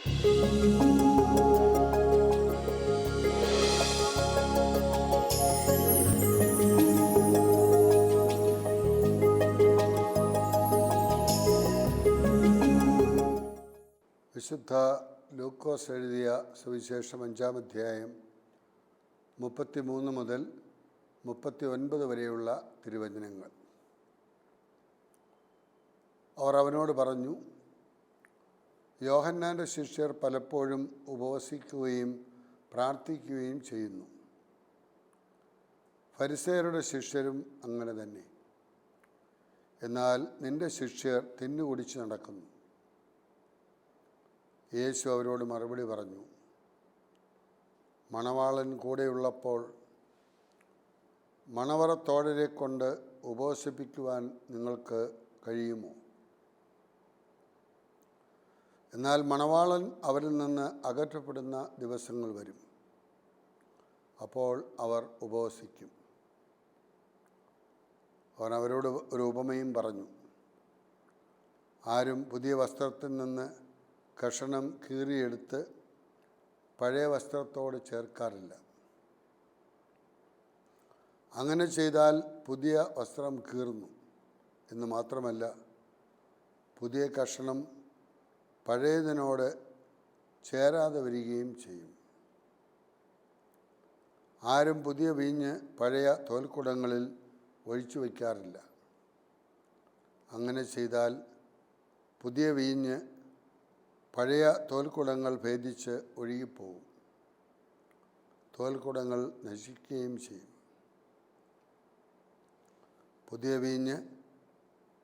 വിശുദ്ധ ലൂക്കോസ് എഴുതിയ സുവിശേഷം 5-ാം അധ്യായം 33 മുതൽ 39 വരെയുള്ള തിരുവചനങ്ങൾ. അവർ അവനോട് പറഞ്ഞു, യോഹന്നാൻ്റെ ശിഷ്യർ പലപ്പോഴും ഉപവസിക്കുകയും പ്രാർത്ഥിക്കുകയും ചെയ്യുന്നു. ഫരിസേയരുടെ ശിഷ്യരും അങ്ങനെ തന്നെ. എന്നാൽ നിന്റെ ശിഷ്യർ തിന്നുകുടിച്ച് നടക്കുന്നു. യേശു അവരോട് മറുപടി പറഞ്ഞു, മണവാളൻ കൂടെയുള്ളപ്പോൾ മണവറത്തോഴരെ കൊണ്ട് ഉപവസിപ്പിക്കുവാൻ നിങ്ങൾക്ക് കഴിയുമോ? എന്നാൽ മണവാളൻ അവരിൽ നിന്ന് അകറ്റപ്പെടുന്ന ദിവസങ്ങൾ വരും. അപ്പോൾ അവർ ഉപവസിക്കും. അവൻ അവരോട് ഒരു ഉപമയും പറഞ്ഞു. ആരും പുതിയ വസ്ത്രത്തിൽ നിന്ന് കഷണം കീറിയെടുത്ത് പഴയ വസ്ത്രത്തോട് ചേർക്കാറില്ല. അങ്ങനെ ചെയ്താൽ പുതിയ വസ്ത്രം കീറുന്നു എന്ന് മാത്രമല്ല, പുതിയ കഷണം പഴയതിനോട് ചേരാതെ വരികയും ചെയ്യും. ആരും പുതിയ വീഞ്ഞ് പഴയ തോൽക്കുടങ്ങളിൽ ഒഴിച്ചു വയ്ക്കാറില്ല. അങ്ങനെ ചെയ്താൽ പുതിയ വീഞ്ഞ് പഴയ തോൽക്കുടങ്ങൾ ഭേദിച്ച് ഒഴുകിപ്പോകും. തോൽക്കുടങ്ങൾ നശിക്കുകയും ചെയ്യും. പുതിയ വീഞ്ഞ്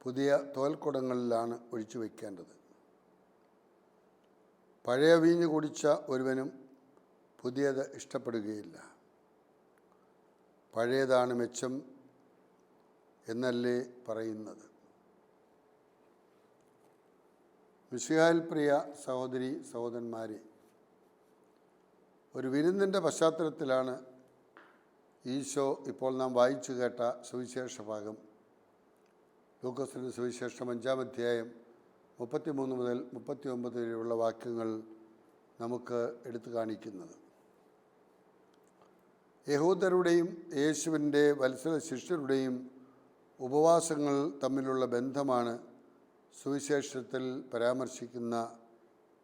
പുതിയ തോൽക്കുടങ്ങളിലാണ് ഒഴിച്ചു വയ്ക്കേണ്ടത്. പഴയ വീഞ്ഞ് കുടിച്ച ഒരുവനും പുതിയത് ഇഷ്ടപ്പെടുകയില്ല. പഴയതാണ് മെച്ചം എന്നല്ലേ പറയുന്നത്. മിശിഹായിൽ പ്രിയ സഹോദരി സഹോദരന്മാരെ, ഒരു വിരുന്നിൻ്റെ പശ്ചാത്തലത്തിലാണ് ഈശോ ഇപ്പോൾ നാം വായിച്ചു കേട്ട സുവിശേഷ ഭാഗം ലൂക്കോസിൻ്റെ സുവിശേഷം 5-ാം അധ്യായം 33 മുതൽ 39 വരെയുള്ള വാക്യങ്ങൾ നമുക്ക് എടുത്തു കാണിക്കുന്നത്. യഹൂദരുടെയും യേശുവിൻ്റെ വത്സല ശിഷ്യരുടെയും ഉപവാസങ്ങൾ തമ്മിലുള്ള ബന്ധമാണ് സുവിശേഷത്തിൽ പരാമർശിക്കുന്ന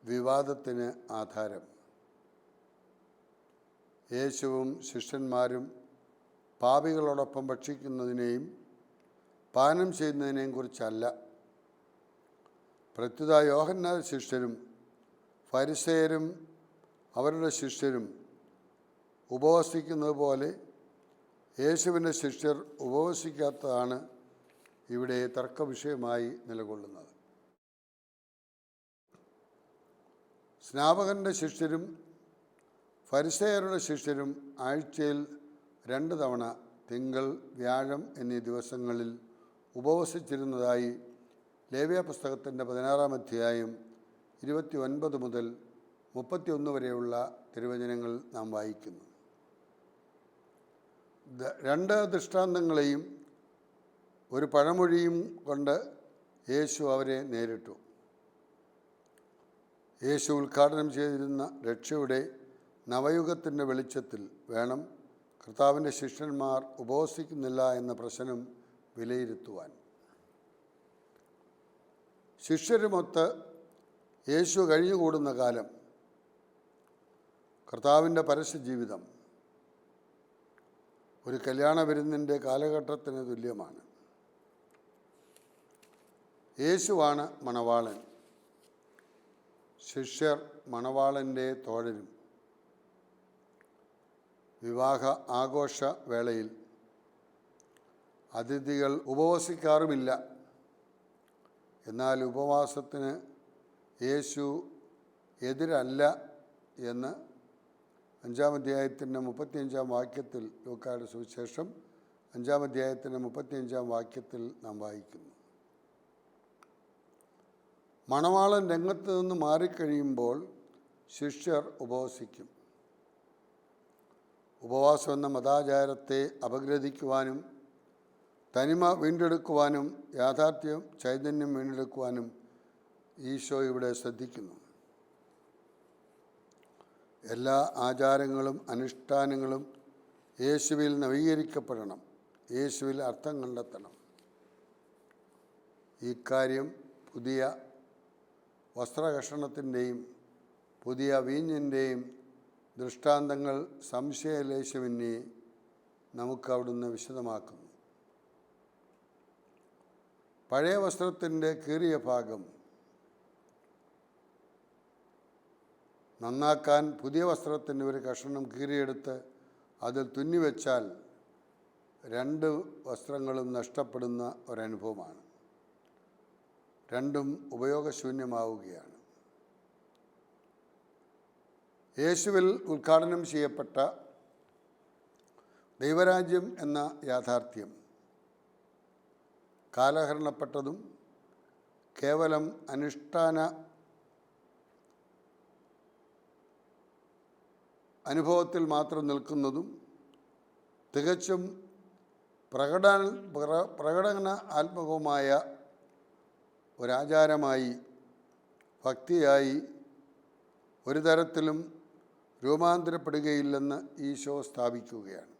വിവാദത്തിന് ആധാരം. യേശുവും ശിഷ്യന്മാരും പാപികളോടൊപ്പം ഭക്ഷിക്കുന്നതിനെയും പാനം ചെയ്യുന്നതിനെയും കുറിച്ചല്ല. പ്രത്യുത യോഹന്നാൻ്റെ ശിഷ്യരും ഫരിസേയരും അവരുടെ ശിഷ്യരും ഉപവസിക്കുന്നത് പോലെ യേശുവിൻ്റെ ശിഷ്യർ ഉപവസിക്കാത്തതാണ് ഇവിടെ തർക്കവിഷയമായി നിലകൊള്ളുന്നത്. സ്നാപകൻ്റെ ശിഷ്യരും ഫരിസേയരുടെ ശിഷ്യരും ആഴ്ചയിൽ 2 തവണ തിങ്കൾ, വ്യാഴം എന്നീ ദിവസങ്ങളിൽ ഉപവസിച്ചിരുന്നതായി ലേവ്യ പുസ്തകത്തിൻ്റെ 16-ാം അധ്യായം 29 മുതൽ 31 വരെയുള്ള തിരുവചനങ്ങൾ നാം വായിക്കുന്നു. 2 ദൃഷ്ടാന്തങ്ങളെയും ഒരു പഴമൊഴിയും കൊണ്ട് യേശു അവരെ നേരിട്ടു. യേശു ഉദ്ഘാടനം ചെയ്തിരുന്ന രക്ഷയുടെ നവയുഗത്തിൻ്റെ വെളിച്ചത്തിൽ വേണം കർത്താവിൻ്റെ ശിഷ്യന്മാർ ഉപവസിക്കുന്നില്ല എന്ന പ്രശ്നം വിലയിരുത്തുവാൻ. ശിഷ്യരുമൊത്ത് യേശു കഴിഞ്ഞുകൂടുന്ന കാലം, കർത്താവിൻ്റെ പരസ്യജീവിതം ഒരു കല്യാണ വിരുന്നിൻ്റെ കാലഘട്ടത്തിന് തുല്യമാണ്. യേശുവാണ് മണവാളൻ. ശിഷ്യർ മണവാളൻ്റെ തോഴരും. വിവാഹ ആഘോഷ വേളയിൽ അതിഥികൾ ഉപവസിക്കാറുമില്ല. എന്നാൽ ഉപവാസത്തിന് യേശു എതിരല്ല എന്ന് 5-ാം അധ്യായത്തിൻ്റെ 35-ാം വാക്യത്തിൽ, ലൂക്കായുടെ സുവിശേഷം 5-ാം അധ്യായത്തിൻ്റെ 35-ാം വാക്യത്തിൽ നാം വായിക്കുന്നു. മണവാളൻ രംഗത്ത് നിന്ന് മാറിക്കഴിയുമ്പോൾ ശിഷ്യർ ഉപവസിക്കും. ഉപവാസം എന്ന മതാചാരത്തെ അപഗ്രഥിക്കുവാനും തനിമ വീണ്ടെടുക്കുവാനും യാഥാർത്ഥ്യം ചൈതന്യം വീണ്ടെടുക്കുവാനും ഈശോ ഇവിടെ ശ്രദ്ധിക്കുന്നു. എല്ലാ ആചാരങ്ങളും അനുഷ്ഠാനങ്ങളും യേശുവിൽ നവീകരിക്കപ്പെടണം, യേശുവിൽ അർത്ഥം കണ്ടെത്തണം. ഇക്കാര്യം പുതിയ വസ്ത്രകഷണത്തിൻ്റെയും പുതിയ വീഞ്ഞിൻ്റെയും ദൃഷ്ടാന്തങ്ങൾ സംശയലേശമിന്യേ നമുക്ക് അവിടുന്ന് വിശദമാക്കുന്നു. പഴയ വസ്ത്രത്തിൻ്റെ കീറിയ ഭാഗം നന്നാക്കാൻ പുതിയ വസ്ത്രത്തിൻ്റെ ഒരു കഷണം കീറിയെടുത്ത് അതിൽ തുന്നിവെച്ചാൽ രണ്ട് വസ്ത്രങ്ങളും നഷ്ടപ്പെടുന്ന ഒരനുഭവമാണ്. രണ്ടും ഉപയോഗശൂന്യമാവുകയാണ്. യേശുവിൽ ഉദ്ഘാടനം ചെയ്യപ്പെട്ട ദൈവരാജ്യം എന്ന യാഥാർത്ഥ്യം കാലഹരണപ്പെട്ടതും കേവലം അനുഷ്ഠാന അനുഭവത്തിൽ മാത്രം നിൽക്കുന്നതും തികച്ചും പ്രകടനാത്മകവുമായ ഒരാചാരമായി, ഭക്തിയായി ഒരു തരത്തിലും രൂപാന്തരപ്പെടുകയില്ലെന്ന് ഈശോ സ്ഥാപിക്കുകയാണ്.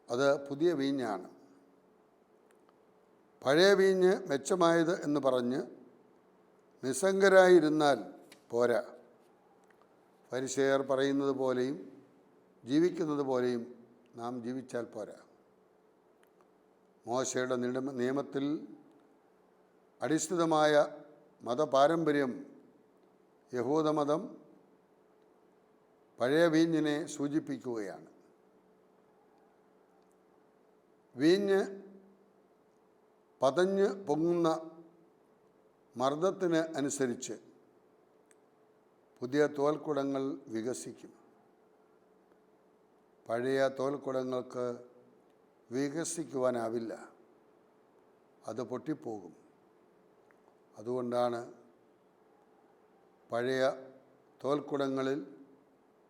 അത് പുതിയ വീഞ്ഞാണ്. പഴയ വീഞ്ഞ് മെച്ചമായത് എന്ന് പറഞ്ഞ് നിസ്സംഗരായിരുന്നാൽ പോരാ. ഫരിസേയർ പറയുന്നത് പോലെയും ജീവിക്കുന്നത് പോലെയും നാം ജീവിച്ചാൽ പോരാ. മോശയുടെ നിയമത്തിൽ അടിസ്ഥിതമായ മതപാരമ്പര്യം യഹൂദമതം പഴയ വീഞ്ഞിനെ സൂചിപ്പിക്കുകയാണ്. വീഞ്ഞ് പതഞ്ഞ് പൊങ്ങുന്ന മർദ്ദത്തിന് അനുസരിച്ച് പുതിയ തോൽക്കുടങ്ങൾ വികസിക്കും. പഴയ തോൽക്കുടങ്ങൾക്ക് വികസിക്കുവാനാവില്ല, അത് പൊട്ടിപ്പോകും. അതുകൊണ്ടാണ് പഴയ തോൽക്കുടങ്ങളിൽ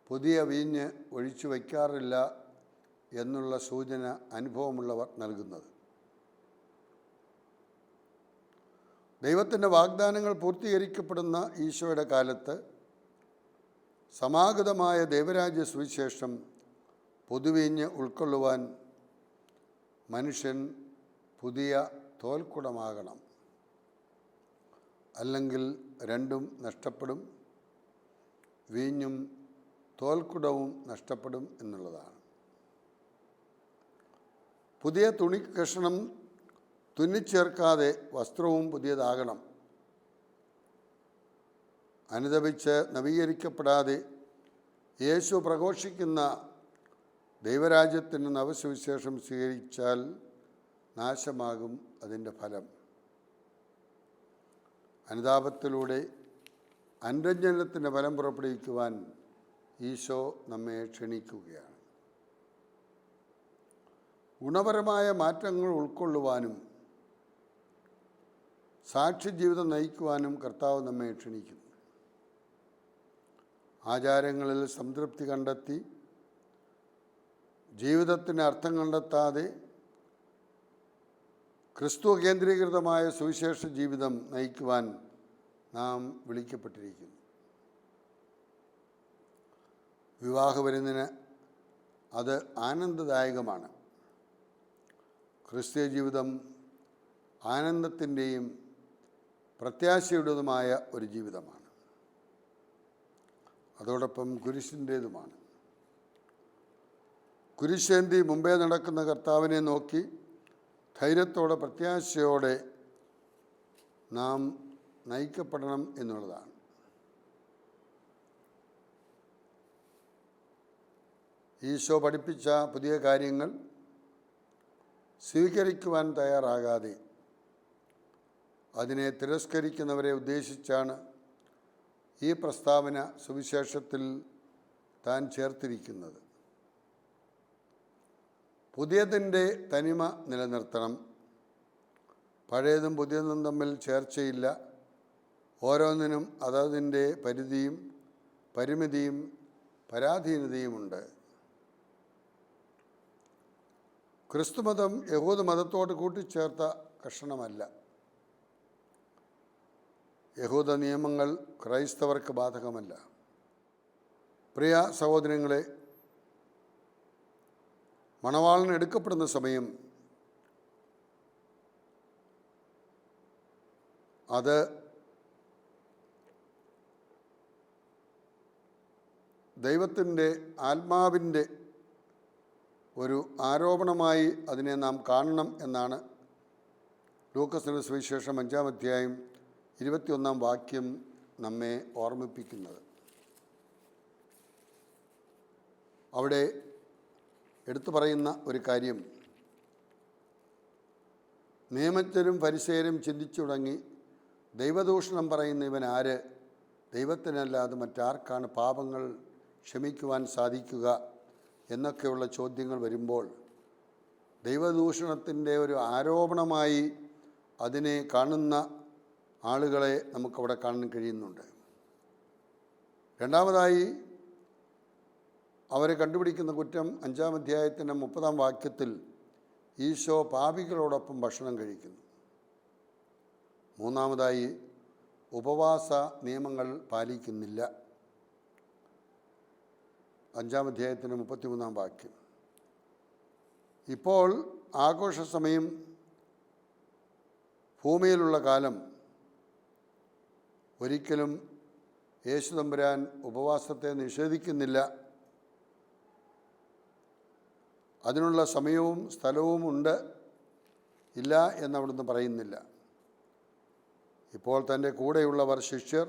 പുതിയ വീഞ്ഞ് ഒഴിച്ചു വയ്ക്കാറില്ല എന്നുള്ള സൂചന അനുഭവമുള്ളവർ നൽകുന്നത്. ദൈവത്തിൻ്റെ വാഗ്ദാനങ്ങൾ പൂർത്തീകരിക്കപ്പെടുന്ന ഈശോയുടെ കാലത്ത് സമാഗതമായ ദൈവരാജ്യ സുവിശേഷം പൊതുവീഞ്ഞ് ഉൾക്കൊള്ളുവാൻ മനുഷ്യൻ പുതിയ തോൽക്കുടമാകണം. അല്ലെങ്കിൽ രണ്ടും നഷ്ടപ്പെടും, വീഞ്ഞും തോൽക്കുടവും നഷ്ടപ്പെടും എന്നുള്ളതാണ്. പുതിയ തുണി കഷണം തുന്നിച്ചേർക്കാതെ വസ്ത്രവും പുതിയതാകണം. അനുദപിച്ച് നവീകരിക്കപ്പെടാതെ യേശു പ്രഘോഷിക്കുന്ന ദൈവരാജ്യത്തിന് നവസുവിശേഷം സ്വീകരിച്ചാൽ നാശമാകും അതിൻ്റെ ഫലം. അനുതാപത്തിലൂടെ അനുരഞ്ജനത്തിൻ്റെ ഫലം പുറപ്പെടുവിക്കുവാൻ ഈശോ നമ്മെ ക്ഷണിക്കുകയാണ്. ഗുണപരമായ മാറ്റങ്ങൾ ഉൾക്കൊള്ളുവാനും സാക്ഷ്യജീവിതം നയിക്കുവാനും കർത്താവ് നമ്മെ ക്ഷണിക്കുന്നു. ആചാരങ്ങളിൽ സംതൃപ്തി കണ്ടെത്തി ജീവിതത്തിന് അർത്ഥം കണ്ടെത്താതെ ക്രിസ്തു കേന്ദ്രീകൃതമായ സുവിശേഷ ജീവിതം നയിക്കുവാൻ നാം വിളിക്കപ്പെട്ടിരിക്കുന്നു. വിവാഹവിരുന്നിന് അത് ആനന്ദദായകമാണ്. ക്രിസ്തീയ ജീവിതം ആനന്ദത്തിൻ്റെയും പ്രത്യാശയുടേതുമായ ഒരു ജീവിതമാണ്. അതോടൊപ്പം കുരിശിൻ്റേതുമാണ്. കുരിശേന്തി മുമ്പേ നടക്കുന്ന കർത്താവിനെ നോക്കി ധൈര്യത്തോടെ പ്രത്യാശയോടെ നാം നയിക്കപ്പെടണം എന്നുള്ളതാണ്. ഈശോ പഠിപ്പിച്ച പുതിയ കാര്യങ്ങൾ സ്വീകരിക്കുവാൻ തയ്യാറാകാതെ അതിനെ തിരസ്കരിക്കുന്നവരെ ഉദ്ദേശിച്ചാണ് ഈ പ്രസ്താവന സുവിശേഷത്തിൽ താൻ ചേർത്തിരിക്കുന്നത്. പുതിയതിൻ്റെ തനിമ നിലനിർത്തണം. പഴയതും പുതിയതും തമ്മിൽ ചേർച്ചയില്ല. ഓരോന്നിനും അതതിൻ്റെ പരിധിയും പരിമിതിയും പരാധീനതയുമുണ്ട്. ക്രിസ്തുമതം യഹൂദമതത്തോട് കൂട്ടിച്ചേർത്ത കഷണമല്ല. യഹൂദ നിയമങ്ങൾ ക്രൈസ്തവർക്ക് ബാധകമല്ല. പ്രിയ സഹോദരങ്ങളെ, മണവാളൻ എടുക്കപ്പെടുന്ന സമയം അത് ദൈവത്തിൻ്റെ ആത്മാവിൻ്റെ ഒരു ആരോപണമായി അതിനെ നാം കാണണം എന്നാണ് ലൂക്കോസിന്റെ സുവിശേഷം 5-ാം അധ്യായം 21-ാം വാക്യം നമ്മെ ഓർമ്മിപ്പിക്കുന്നത്. അവിടെ എടുത്തു പറയുന്ന ഒരു കാര്യം, നിയമജ്ഞരും ഫരിസേയരും ചിന്തിച്ചു തുടങ്ങി, ദൈവദൂഷണം പറയുന്ന ഇവൻ ആര്? ദൈവത്തിനല്ലാതെ മറ്റാർക്കാണ് പാപങ്ങൾ ക്ഷമിക്കുവാൻ സാധിക്കുക എന്നൊക്കെയുള്ള ചോദ്യങ്ങൾ വരുമ്പോൾ ദൈവദൂഷണത്തിൻ്റെ ഒരു ആരോപണമായി അതിനെ കാണുന്ന ആളുകളെ നമുക്കവിടെ കാണാൻ കഴിയുന്നുണ്ട്. രണ്ടാമതായി അവരെ കണ്ടുപിടിക്കുന്ന കുറ്റം 5-ാം അധ്യായത്തിൻ്റെ 30-ാം വാക്യത്തിൽ ഈശോ പാപികളോടൊപ്പം ഭക്ഷണം കഴിക്കുന്നു. മൂന്നാമതായി ഉപവാസ നിയമങ്ങൾ പാലിക്കുന്നില്ല. 5-ാം അധ്യായത്തിൻ്റെ 33-ാം വാക്യം. ഇപ്പോൾ ആഘോഷ സമയം, ഭൂമിയിലുള്ള കാലം, ഒരിക്കലും യേശു തമ്പുരാൻ ഉപവാസത്തെ നിഷേധിക്കുന്നില്ല. അതിനുള്ള സമയവും സ്ഥലവും ഉണ്ട്, ഇല്ല എന്നവിടുന്ന് പറയുന്നില്ല. ഇപ്പോൾ തൻ്റെ കൂടെയുള്ളവർ, ശിഷ്യർ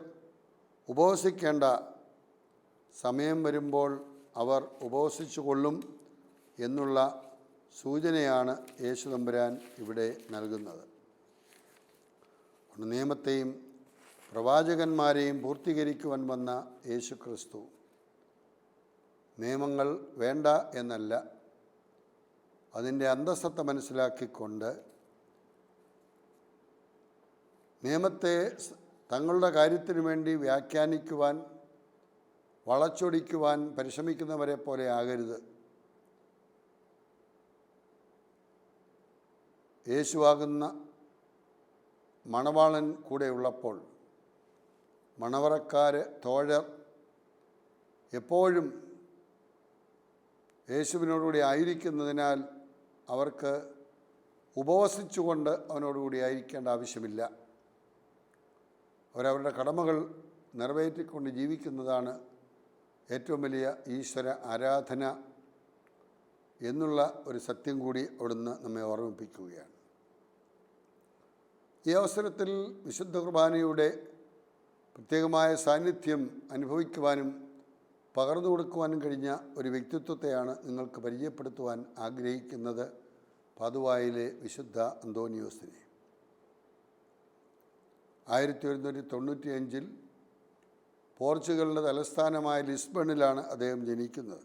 ഉപവസിക്കേണ്ട സമയം വരുമ്പോൾ അവർ ഉപവസിച്ചു കൊള്ളും എന്നുള്ള സൂചനയാണ് യേശു തമ്പുരാൻ ഇവിടെ നൽകുന്നത്. നിയമത്തെയും പ്രവാചകന്മാരെയും പൂർത്തീകരിക്കുവാൻ വന്ന യേശു ക്രിസ്തു നിയമങ്ങൾ വേണ്ട എന്നല്ല, അതിൻ്റെ അന്തസ്സത്ത മനസ്സിലാക്കിക്കൊണ്ട് നിയമത്തെ തങ്ങളുടെ കാര്യത്തിനു വേണ്ടി വ്യാഖ്യാനിക്കുവാൻ, വളച്ചൊടിക്കുവാൻ പരിശ്രമിക്കുന്നവരെ പോലെ ആകരുത്. യേശുവാകുന്ന മണവാളൻ കൂടെ ഉള്ളപ്പോൾ മണവറക്കാർ, തോഴർ എപ്പോഴും യേശുവിനോടുകൂടി ആയിരിക്കുന്നതിനാൽ അവർക്ക് ഉപവസിച്ചുകൊണ്ട് അവനോടുകൂടി ആയിരിക്കേണ്ട ആവശ്യമില്ല. അവരവരുടെ കടമകൾ നിറവേറ്റിക്കൊണ്ട് ജീവിക്കുന്നതാണ് ഏറ്റവും വലിയ ഈശ്വര ആരാധന എന്നുള്ള ഒരു സത്യം കൂടി അവിടുന്ന് നമ്മെ ഓർമ്മിപ്പിക്കുകയാണ്. ഈ അവസരത്തിൽ വിശുദ്ധ കുർബാനയുടെ പ്രത്യേകമായ സാന്നിധ്യം അനുഭവിക്കുവാനും പകർന്നു കൊടുക്കുവാനും കഴിഞ്ഞ ഒരു വ്യക്തിത്വത്തെയാണ് നിങ്ങൾക്ക് പരിചയപ്പെടുത്തുവാൻ ആഗ്രഹിക്കുന്നത്, പാതുവായിലെ വിശുദ്ധ അന്തോണിയോസിനെ. 1795 പോർച്ചുഗലിൻ്റെ തലസ്ഥാനമായ ലിസ്ബണിലാണ് അദ്ദേഹം ജനിക്കുന്നത്.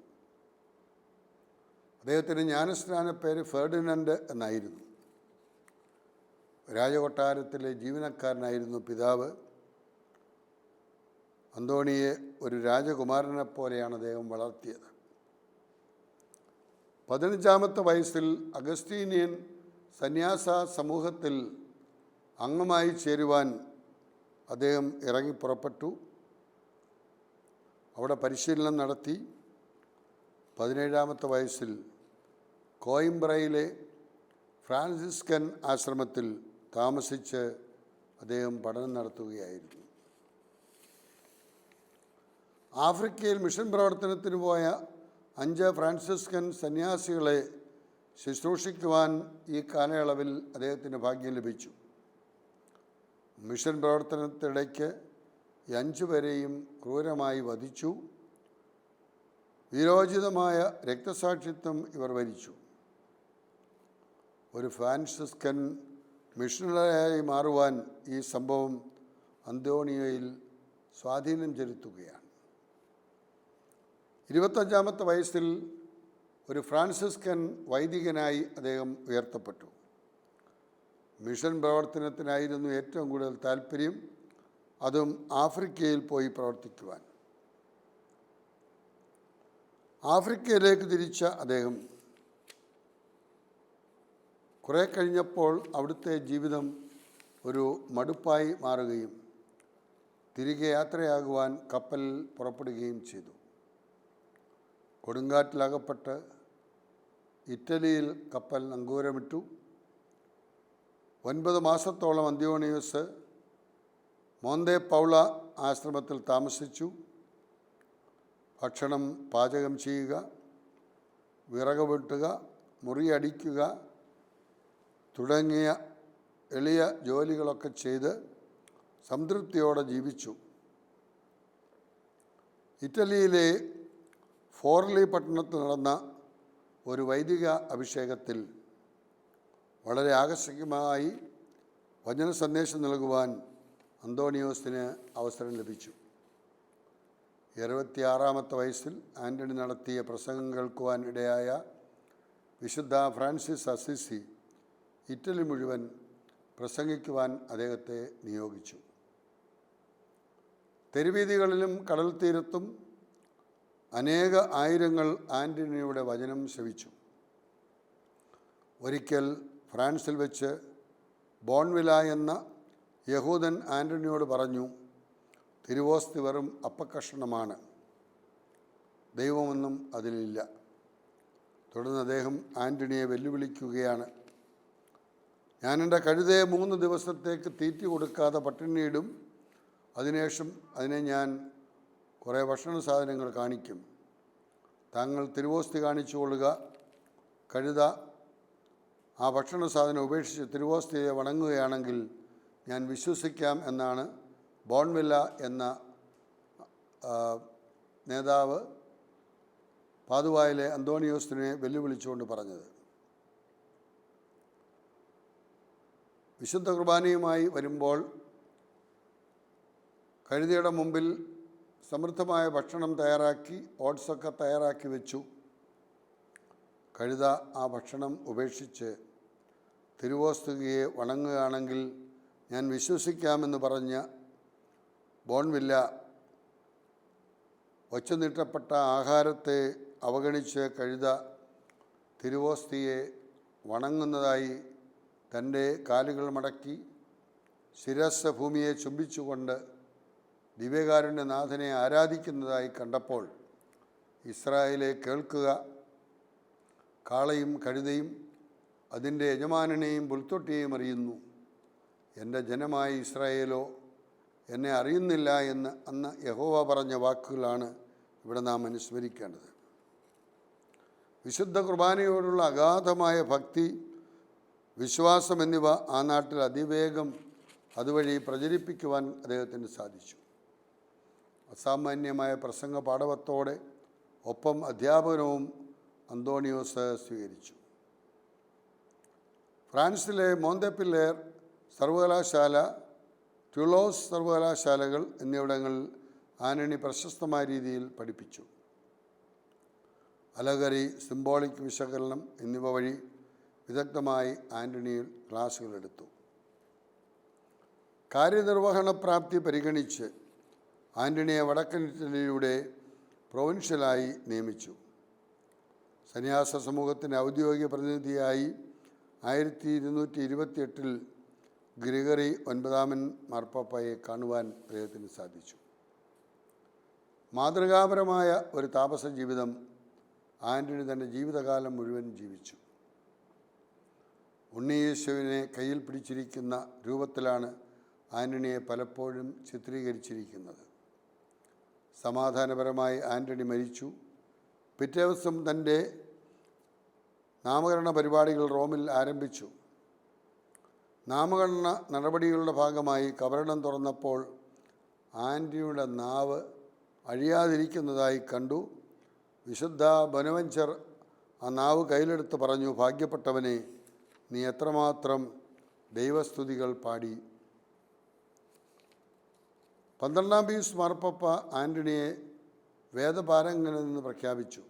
അദ്ദേഹത്തിൻ്റെ ജ്ഞാനസ്നാന പേര് ഫെർഡിനൻഡ് എന്നായിരുന്നു. രാജകൊട്ടാരത്തിലെ ജീവനക്കാരനായിരുന്നു പിതാവ്. അന്തോണിയെ ഒരു രാജകുമാരനെ പോലെയാണ് അദ്ദേഹം വളർത്തിയത്. 15-ാമത്തെ വയസ്സിൽ അഗസ്റ്റീനിയൻ സന്യാസ സമൂഹത്തിൽ അംഗമായി ചേരുവാൻ അദ്ദേഹം ഇറങ്ങിപ്പുറപ്പെട്ടു. അവിടെ പരിശീലനം നടത്തി. 17-ാമത്തെ വയസ്സിൽ കോയിംബ്രയിലെ ഫ്രാൻസിസ്കൻ ആശ്രമത്തിൽ താമസിച്ച് അദ്ദേഹം പഠനം നടത്തുകയായിരുന്നു. ആഫ്രിക്കയിൽ മിഷൻ പ്രവർത്തനത്തിന് പോയ 5 ഫ്രാൻസിസ്കൻ സന്യാസികളെ ശുശ്രൂഷിക്കുവാൻ ഈ കാലയളവിൽ അദ്ദേഹത്തിന് ഭാഗ്യം ലഭിച്ചു. മിഷൻ പ്രവർത്തനത്തിനിടയ്ക്ക് 5 പേരെയും ക്രൂരമായി വധിച്ചു. വീരോചിതമായ രക്തസാക്ഷിത്വം ഇവർ വരിച്ചു. ഒരു ഫ്രാൻസിസ്കൻ മിഷണറിയായി മാറുവാൻ ഈ സംഭവം അന്തോണിയോയിൽ സ്വാധീനം ചെലുത്തുകയാണ്. 25-ാമത്തെ വയസ്സിൽ ഒരു ഫ്രാൻസിസ്കൻ വൈദികനായി അദ്ദേഹം ഉയർത്തപ്പെട്ടു. മിഷൻ പ്രവർത്തനത്തിനായിരുന്നു ഏറ്റവും കൂടുതൽ താല്പര്യം, അതും ആഫ്രിക്കയിൽ പോയി പ്രവർത്തിക്കുവാൻ. ആഫ്രിക്കയിലേക്ക് തിരിച്ച അദ്ദേഹം കുറേ കഴിഞ്ഞപ്പോൾ അവിടുത്തെ ജീവിതം ഒരു മടുപ്പായി മാറുകയും തിരികെ യാത്രയാകുവാൻ കപ്പൽ പുറപ്പെടുകയും ചെയ്തു. കൊടുങ്കാറ്റിലകപ്പെട്ട് ഇറ്റലിയിൽ കപ്പൽ നങ്കൂരമിട്ടു. 9 മാസത്തോളം അന്തോണിയോസ് മോന്തേ പൗള ആശ്രമത്തിൽ താമസിച്ചു. ഭക്ഷണം പാചകം ചെയ്യുക, വിറക് വെട്ടുക, മുറിയടിക്കുക തുടങ്ങിയ എളിയ ജോലികളൊക്കെ ചെയ്ത് സംതൃപ്തിയോടെ ജീവിച്ചു. ഇറ്റലിയിലെ ഫോർലി പട്ടണത്തിൽ നടന്ന ഒരു വൈദിക അഭിഷേകത്തിൽ വളരെ ആകർഷകമായി വചന സന്ദേശം നൽകുവാൻ അന്തോണിയോസിന് അവസരം ലഭിച്ചു. 66-ാമത്തെ വയസ്സിൽ ആൻ്റണി നടത്തിയ പ്രസംഗം കേൾക്കുവാൻ ഇടയായ വിശുദ്ധ ഫ്രാൻസിസ് അസിസി ഇറ്റലി മുഴുവൻ പ്രസംഗിക്കുവാൻ അദ്ദേഹത്തെ നിയോഗിച്ചു. തെരുവീഥികളിലും കടൽ തീരത്തും അനേക ആയിരങ്ങൾ ആൻ്റണിയുടെ വചനം ശ്രവിച്ചു. ഒരിക്കൽ ഫ്രാൻസിൽ വെച്ച് ബോൺവില എന്ന യഹൂദൻ ആൻ്റണിയോട് പറഞ്ഞു, തിരുവോസ്തി വെറും അപ്പക്കഷണമാണ്, ദൈവമൊന്നും അതിലില്ല. തുടർന്ന് അദ്ദേഹം ആൻ്റണിയെ വെല്ലുവിളിക്കുകയാണ്. ഞാൻ എൻ്റെ കഴുതയെ 3 ദിവസത്തേക്ക് തീറ്റി കൊടുക്കാതെ പട്ടിണിയിടും. അതിനുശേഷം അതിനെ ഞാൻ കുറേ ഭക്ഷണ സാധനങ്ങൾ കാണിക്കും. താങ്കൾ തിരുവോസ്തി കാണിച്ചു കൊള്ളുക. കഴുത ആ ഭക്ഷണ സാധനം ഉപേക്ഷിച്ച് തിരുവോസ്തിയെ വണങ്ങുകയാണെങ്കിൽ ഞാൻ വിശ്വസിക്കാം എന്നാണ് ബോൺവില്ല എന്ന നേതാവ് പാതുവായിലെ അന്തോണിയോസിനെ വെല്ലുവിളിച്ചുകൊണ്ട് പറഞ്ഞത്. വിശുദ്ധ കുർബാനയുമായി വരുമ്പോൾ കഴുതയുടെ മുമ്പിൽ സമൃദ്ധമായ ഭക്ഷണം തയ്യാറാക്കി, ഓട്സൊക്കെ തയ്യാറാക്കി വെച്ചു. കഴുത ആ ഭക്ഷണം ഉപേക്ഷിച്ച് തിരുവോസ്തിയെ വണങ്ങുകയാണെങ്കിൽ ഞാൻ വിശ്വസിക്കാമെന്ന് പറഞ്ഞ ബോൺവില്ല വച്ചുനീട്ടപ്പെട്ട ആഹാരത്തെ അവഗണിച്ച് കഴുത തിരുവോസ്തിയെ വണങ്ങുന്നതായി തൻ്റെ കാലുകൾ മടക്കി ശിരസ്സ് ഭൂമിയെ ചുംബിച്ചുകൊണ്ട് ദിവ്യകാരുണ്യനാഥനെ ആരാധിക്കുന്നതായി കണ്ടപ്പോൾ, ഇസ്രായേലെ കേൾക്കുക, കാളയും കഴുതയും അതിൻ്റെ യജമാനനെയും പുൽത്തൊട്ടിയെയും അറിയുന്നു, എൻ്റെ ജനമായ ഇസ്രായേലോ എന്നെ അറിയുന്നില്ല എന്ന് അന്ന് യഹോവ പറഞ്ഞ വാക്കുകളാണ് ഇവിടെ നാം അനുസ്മരിക്കേണ്ടത്. വിശുദ്ധ കുർബാനയോടുള്ള അഗാധമായ ഭക്തി, വിശ്വാസം എന്നിവ ആ നാട്ടിൽ അതിവേഗം അതുവഴി പ്രചരിപ്പിക്കുവാൻ അദ്ദേഹത്തിന് സാധിച്ചു. അസാമാന്യമായ പ്രസംഗ പാടവത്തോടെ ഒപ്പം അധ്യാപനവും അന്തോണിയോസ് സ്വീകരിച്ചു. ഫ്രാൻസിലെ മോന്തപ്പില്ലേർ സർവകലാശാല, ട്യൂലോസ് സർവകലാശാലകൾ എന്നിവിടങ്ങളിൽ ആന്റണി പ്രശസ്തമായ രീതിയിൽ പഠിപ്പിച്ചു. അലഗറി, സിംബോളിക് വിശകലനം എന്നിവ വഴി വിദഗ്ധമായി ആന്റണിയിൽ ക്ലാസുകളെടുത്തു. കാര്യനിർവഹണ പ്രാപ്തി പരിഗണിച്ച് ആന്റണിയെ വടക്കൻ ഇറ്റലിയുടെ പ്രൊവിൻഷ്യലായി നിയമിച്ചു. സന്യാസ സമൂഹത്തിൻ്റെ ഔദ്യോഗിക പ്രതിനിധിയായി 1228 ഗ്രിഗറി 9 മാർപ്പാപ്പയെ കാണുവാൻ അദ്ദേഹത്തിന് സാധിച്ചു. മാതൃകാപരമായ ഒരു താപസ ജീവിതം ആന്റണി തൻ്റെ ജീവിതകാലം മുഴുവൻ ജീവിച്ചു. ഉണ്ണിയേശുവിനെ കയ്യിൽ പിടിച്ചിരിക്കുന്ന രൂപത്തിലാണ് ആന്റണിയെ പലപ്പോഴും ചിത്രീകരിച്ചിരിക്കുന്നത്. സമാധാനപരമായി ആന്റണി മരിച്ചു. പിറ്റേ ദിവസം തൻ്റെ നാമകരണ പരിപാടികൾ റോമിൽ ആരംഭിച്ചു. നാമകരണ നടപടികളുടെ ഭാഗമായി കബറിടം തുറന്നപ്പോൾ ആന്റണിയുടെ നാവ് അഴിയാതിരിക്കുന്നതായി കണ്ടു. വിശുദ്ധ ബൊനവെഞ്ചർ ആ നാവ് കയ്യിലെടുത്ത് പറഞ്ഞു, ഭാഗ്യപ്പെട്ടവനെ, നീ എത്രമാത്രം ദൈവസ്തുതികൾ പാടി. 12-ാം പീയൂസ് മാർപ്പാപ്പ ആന്റണിയെ വേദപാരംഗനിൽ നിന്ന് പ്രഖ്യാപിച്ചു.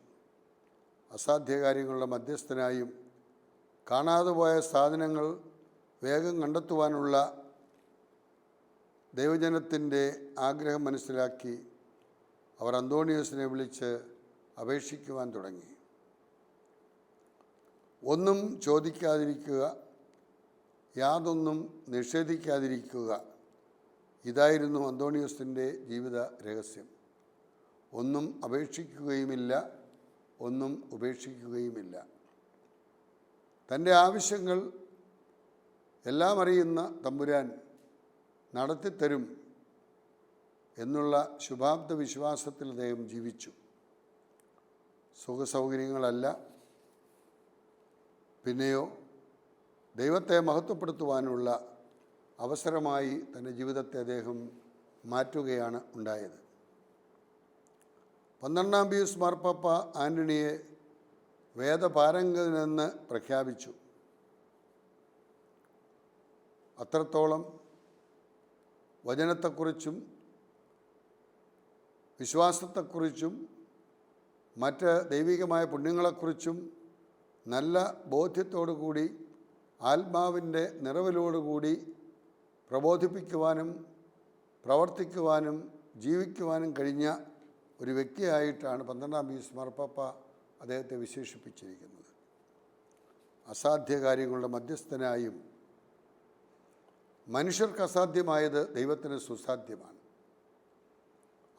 അസാധ്യകാര്യങ്ങളുടെ മധ്യസ്ഥനായും കാണാതെ പോയ സാധനങ്ങൾ വേഗം കണ്ടെത്തുവാനുള്ള ദൈവജനത്തിൻ്റെ ആഗ്രഹം മനസ്സിലാക്കി അവർ അന്തോണിയോസിനെ വിളിച്ച് അപേക്ഷിക്കുവാൻ തുടങ്ങി. ഒന്നും ചോദിക്കാതിരിക്കുക, യാതൊന്നും നിഷേധിക്കാതിരിക്കുക, ഇതായിരുന്നു അന്തോണിയോസിൻ്റെ ജീവിത രഹസ്യം. ഒന്നും അപേക്ഷിക്കുകയുമില്ല, ഒന്നും ഉപേക്ഷിക്കുകയുമില്ല. തൻ്റെ ആവശ്യങ്ങൾ എല്ലാം അറിയുന്ന തമ്പുരാൻ നടത്തിത്തരും എന്നുള്ള ശുഭാപ്ത വിശ്വാസത്തിൽ അദ്ദേഹം ജീവിച്ചു. സുഖസൗകര്യങ്ങളല്ല, പിന്നെയോ ദൈവത്തെ മഹത്വപ്പെടുത്തുവാനുള്ള അവസരമായി തൻ്റെ ജീവിതത്തെ അദ്ദേഹം മാറ്റുകയാണ് ഉണ്ടായത്. 12-ാം പീയൂസ് മാർപ്പാപ്പ ആൻ്റണിയെ വേദപാരംഗതനെന്ന് പ്രഖ്യാപിച്ചു. അത്രത്തോളം വചനത്തെക്കുറിച്ചും വിശ്വാസത്തെക്കുറിച്ചും മറ്റ് ദൈവികമായ പുണ്യങ്ങളെക്കുറിച്ചും നല്ല ബോധ്യത്തോടുകൂടി ആത്മാവിൻ്റെ നിറവിലോടുകൂടി പ്രബോധിപ്പിക്കുവാനും പ്രവർത്തിക്കുവാനും ജീവിക്കുവാനും കഴിഞ്ഞ ഒരു വ്യക്തിയായിട്ടാണ് 12-ാം പീയൂസ് മാർപ്പാപ്പ അദ്ദേഹത്തെ വിശേഷിപ്പിച്ചിരിക്കുന്നത്. അസാധ്യ കാര്യങ്ങളുടെ മധ്യസ്ഥനായും മനുഷ്യർക്ക് അസാധ്യമായത് ദൈവത്തിന് സുസാധ്യമാണ്.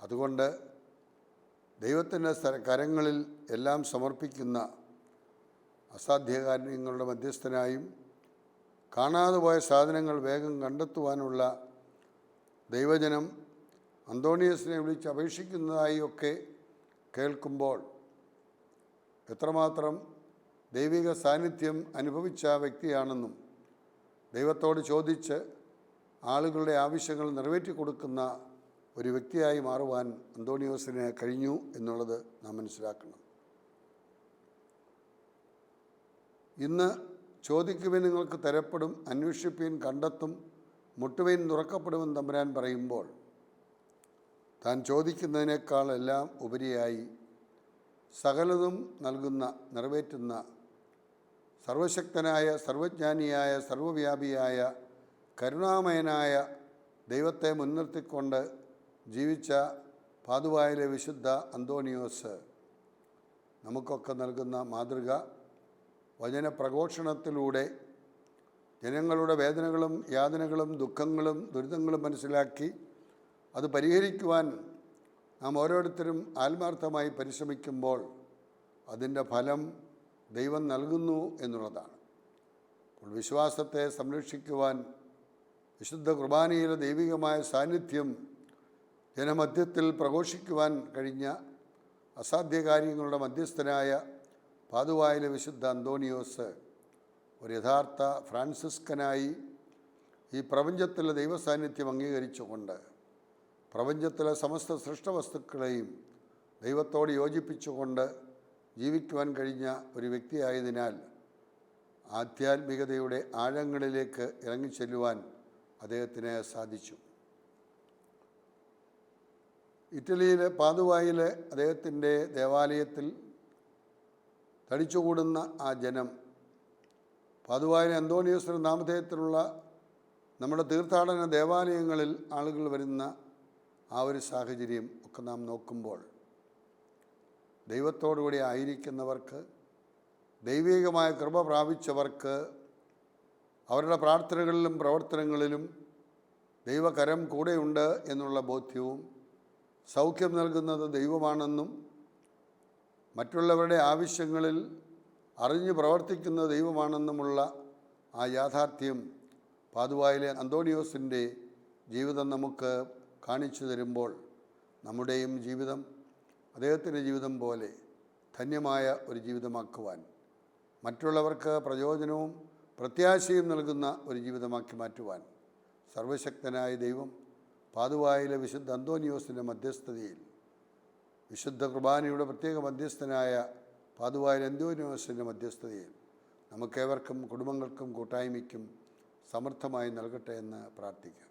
അതുകൊണ്ട് ദൈവത്തിൻ്റെ കരങ്ങളിൽ എല്ലാം സമർപ്പിക്കുന്ന അസാധ്യ കാര്യങ്ങളുടെ മധ്യസ്ഥനായും കാണാതെ പോയ സാധനങ്ങൾ വേഗം കണ്ടെത്തുവാനുള്ള ദൈവജനം അന്തോണിയോസിനെ വിളിച്ച് അപേക്ഷിക്കുന്നതായി ഒക്കെ കേൾക്കുമ്പോൾ എത്രമാത്രം ദൈവിക സാന്നിധ്യം അനുഭവിച്ച വ്യക്തിയാണെന്നും ദൈവത്തോട് ചോദിച്ച് ആളുകളുടെ ആവശ്യങ്ങൾ നിറവേറ്റി കൊടുക്കുന്ന ഒരു വ്യക്തിയായി മാറുവാൻ അന്തോണിയോസിന് കഴിഞ്ഞു എന്നുള്ളത് നാം മനസ്സിലാക്കണം. ഇന്ന് ചോദിക്കുവിൻ നിങ്ങൾക്ക് തരപ്പെടും, അന്വേഷിപ്പീൻ കണ്ടെത്തും, മുട്ടുവീൻ തുറക്കപ്പെടുമെന്ന് തമ്പുരാൻ പറയുമ്പോൾ താൻ ചോദിക്കുന്നതിനേക്കാൾ എല്ലാം ഉപരിയായി സകലതും നൽകുന്ന നിറവേറ്റുന്ന സർവശക്തനായ സർവജ്ഞാനിയായ സർവവ്യാപിയായ കരുണാമയനായ ദൈവത്തെ മുൻനിർത്തിക്കൊണ്ട് ജീവിച്ച പാതുവായിലെ വിശുദ്ധ അന്തോണിയോസ് നമുക്കൊക്കെ നൽകുന്ന മാതൃക വചനപ്രഘോഷണത്തിലൂടെ ജനങ്ങളുടെ വേദനകളും യാതനകളും ദുഃഖങ്ങളും ദുരിതങ്ങളും മനസ്സിലാക്കി അത് പരിഹരിക്കുവാൻ നാം ഓരോരുത്തരും ആത്മാർത്ഥമായി പരിശ്രമിക്കുമ്പോൾ അതിൻ്റെ ഫലം ദൈവം നൽകുന്നു എന്നുള്ളതാണ്. അപ്പോൾ വിശ്വാസത്തെ സംരക്ഷിക്കുവാൻ വിശുദ്ധ കുർബാനയിലെ ദൈവികമായ സാന്നിധ്യം ജനമധ്യത്തിൽ പ്രഘോഷിക്കുവാൻ കഴിഞ്ഞ അസാധ്യ കാര്യങ്ങളുടെ മധ്യസ്ഥനായ പാതുവായിലെ വിശുദ്ധ അന്തോണിയോസ് ഒരു യഥാർത്ഥ ഫ്രാൻസിസ്കനായി ഈ പ്രപഞ്ചത്തിലെ ദൈവസാന്നിധ്യം അംഗീകരിച്ചുകൊണ്ട് പ്രപഞ്ചത്തിലെ സമസ്ത സൃഷ്ടവസ്തുക്കളെയും ദൈവത്തോട് യോജിപ്പിച്ചുകൊണ്ട് ജീവിക്കുവാൻ കഴിഞ്ഞ ഒരു വ്യക്തിയായതിനാൽ ആധ്യാത്മികതയുടെ ആഴങ്ങളിലേക്ക് ഇറങ്ങിച്ചെല്ലുവാൻ അദ്ദേഹത്തിന് സാധിച്ചു. ഇറ്റലിയിലെ പാതുവായിലെ അദ്ദേഹത്തിൻ്റെ ദേവാലയത്തിൽ തടിച്ചുകൂടുന്ന ആ ജനം പാതുവായിലെ അന്തോണിയോസിൻ്റെ നാമധേയത്തിലുള്ള നമ്മുടെ തീർത്ഥാടന ദേവാലയങ്ങളിൽ ആളുകൾ വരുന്ന ആ ഒരു സാഹചര്യം ഒക്കെ നാം നോക്കുമ്പോൾ ദൈവത്തോടുകൂടി ആയിരിക്കുന്നവർക്ക്, ദൈവികമായ കൃപ പ്രാപിച്ചവർക്ക് അവരുടെ പ്രാർത്ഥനകളിലും പ്രവർത്തനങ്ങളിലും ദൈവകരം കൂടെയുണ്ട് എന്നുള്ള ബോധ്യവും സൗഖ്യം നൽകുന്നത് ദൈവമാണെന്നും മറ്റുള്ളവരുടെ ആവശ്യങ്ങളിൽ അറിഞ്ഞു പ്രവർത്തിക്കുന്ന ദൈവമാണെന്നുമുള്ള ആ യാഥാർത്ഥ്യം പാതുവായിലെ അന്തോണിയോസിൻ്റെ ജീവിതം നമുക്ക് കാണിച്ചു തരുമ്പോൾ നമ്മുടെയും ജീവിതം അദ്ദേഹത്തിൻ്റെ ജീവിതം പോലെ ധന്യമായ ഒരു ജീവിതമാക്കുവാൻ, മറ്റുള്ളവർക്ക് പ്രചോദനവും പ്രത്യാശയും നൽകുന്ന ഒരു ജീവിതമാക്കി മാറ്റുവാൻ സർവശക്തനായ ദൈവം പാതുവായിലെ വിശുദ്ധ അന്തോണിയോസിൻ്റെ മധ്യസ്ഥതയിൽ, വിശുദ്ധ കുർബാനയുടെ പ്രത്യേക മധ്യസ്ഥനായ പാതുവായിലെ അന്തോണിയോസിൻ്റെ മധ്യസ്ഥതയിൽ നമുക്കേവർക്കും കുടുംബങ്ങൾക്കും കൂട്ടായ്മയ്ക്കും സമൃദ്ധമായി നൽകട്ടെ എന്ന് പ്രാർത്ഥിക്കാം.